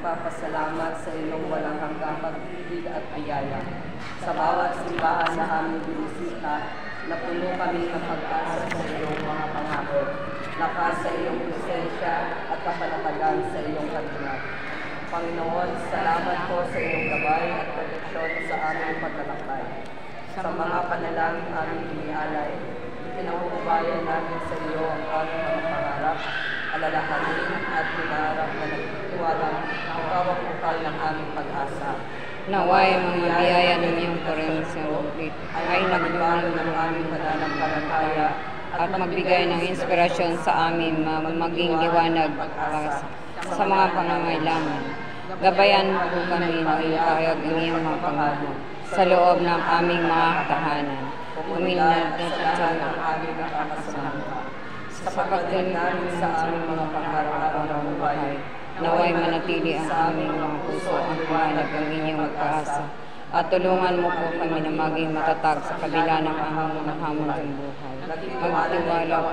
nagpapasalamat sa iyong walang hanggang pag-ibig at biyaya. Sa bawat simbahan na aming binisita, napuno kami ng pag-asa sa iyong mga pangako. Lakas sa iyong presensya at kapanatagan sa iyong kalinga. Panginoon, salamat po sa iyong gabay at proteksyon sa aming paglalakbay. Sa mga panalangin aming inialay, pinauubayan namin sa iyo ang aming mga pangarap, alalahanin at hinaharap na nagtitiwalang ikaw ang bukal ng aming pag-asa. Naway mga biyaya ng iyong korensyon ay nagbalo ng aming pananampalataya at magbigay ng inspirasyon sa amin maging liwanag sa mga pangangailangan. Gabayan po kami ng ipahayag ng iyong mga pangako sa loob ng aming mga tahanan. Uminad na sa aming nakakasama. Sa pagdating namin sa aming mga pang-araw-araw ng buhay, naway manatili ang aming mga puso ang liwanag ng inyong pag-asa. At tulungan mo po kami na maging matatag sa kabila ng aming mga hamon ng buhay. Magtiwala po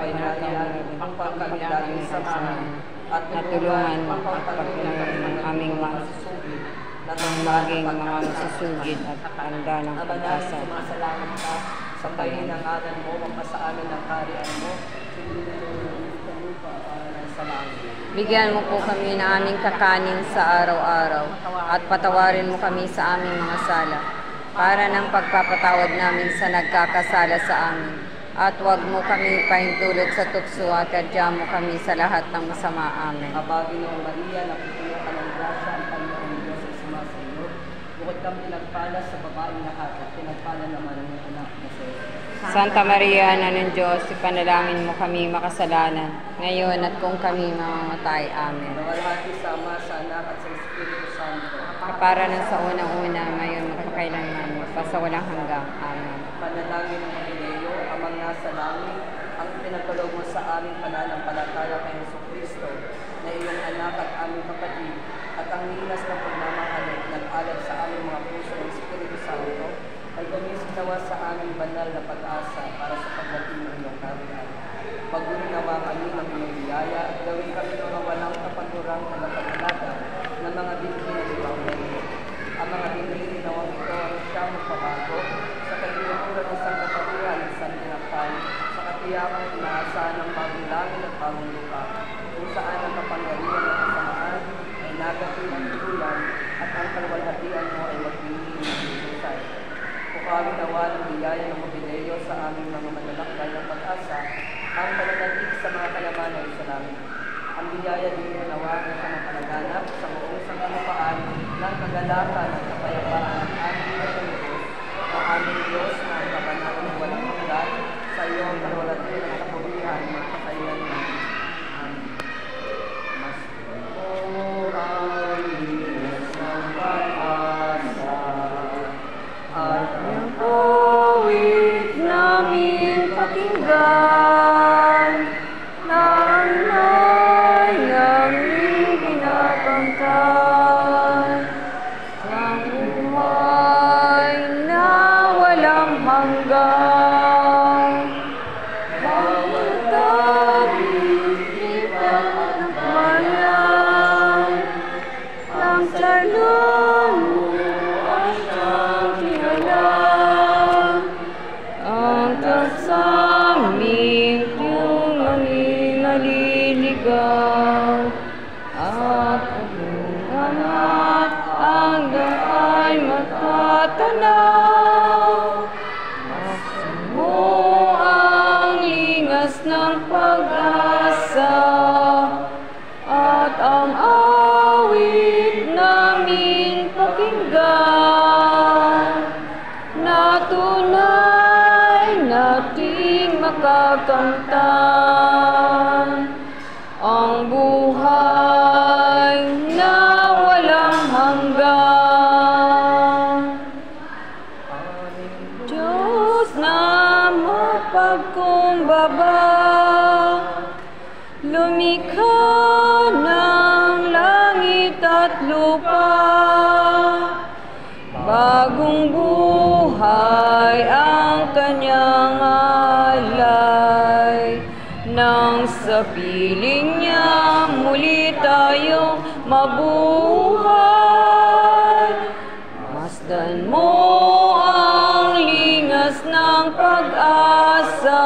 ang pagkagandang sa amin at tulungan at pagpapalagay ng aming mga susugid at ang maging mga masusugid at handa ng pag-asa. Sumasalamat ka sa pahinanganan mo, mapasaamin ang kariyan mo, sa langit. Bigyan mo po kami ng aming kakanin sa araw-araw at patawarin mo kami sa aming mga sala para ng pagpapatawad namin sa nagkakasala sa amin. At huwag mo kami pahintulot sa tukso at kadya mo kami sa lahat ng masama. Amen. Abagi ng Maria, napupuno ka ng grasya, ang Panginoon Diyos ay sumasayo. Bukod kang pinagpala sa babaeng lahat at pinagpala naman ang anak na sa iyo. Santa Maria, Ina ng Diyos, ipanalangin mo kami makasalanan, ngayon at kung kami mamamatay. Amen. Nawalhati sa Ama, sa Anak at sa Espiritu Santo. Kapara ng sa unang-una, ngayon magpakailanman, pasawalang hanggang. Amen. Panalangin ng Pileo, amang nasa langit, ang pinatulog mo sa aming pananampalataya kay Jesucristo, na iyong anak at aming kapatid, at ang linas na pagmamahalit nag-alab sa aming mga puso ng Espiritu Santo, ay gumising nawa sa aming banal na pag-asa para sa pagdating ng iyong kaharian. Pagbunin nawa kami ng iyong biyaya at gawin kami mga walang kapagurang tagapagalaga ng mga binti ng iyong reino. Ang mga binti nawang ito ang siyang magpabago sa kagilamuran ng sangkatauhan at santinakpan, sa katiyakang inaasahan ng bagong langit at bagong lupa, kung saan ang kapangyarihan ng kasamaan ay nagating ng tulan at ang kalwalhatian mo ay magpili ng husay. Kukawin nawa ng biyaya ng Mobileo sa aming mga manlalakbay ng pag-asa, ang pananalig sa mga kalamanay sa langit. Ang biyaya din nawa ng kamapalaganap sa buong sangkalupaan ng kagalakan at kapayapaan ng aming Diyos, ang aming Diyos na ang kabanal ng walang hanggan, sa iyong kalwalhatian at kapurihan ng kakayan namin. Amen. Mas at ang awit namin pakinggan, ng aming kinakantay, ang buhay na walang hanggan. Bawat tawid, lipat ng bayan, ang salunod ang kasaming kung aming naliligaw at hanggat ang ay matatanaw. Buksan mo ang lingas ng pag-asa at ang awit namin pakinggan, na tunay nating makakamtan ang buhay na walang hanggan. Diyos na mapagkumbaba, lumikha ng langit at lupa, bagong buhay ang kanyang alay, nang sa piling niya muli tayong mabuhay. Masdan mo ang lingas ng pag-asa,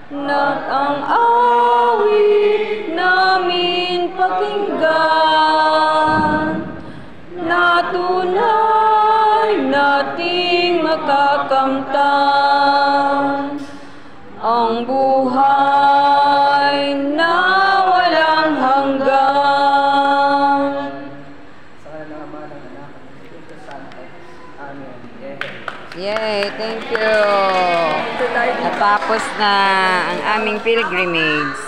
na ang awit namin pakinggan, na tunay nating makakamtan ang buhay na walang hanggan. Sa ngalan ng Ama, ng Anak, at ng Espiritu Santo. Amen. Yay! Thank you! Natapos na ang aming pilgrimage.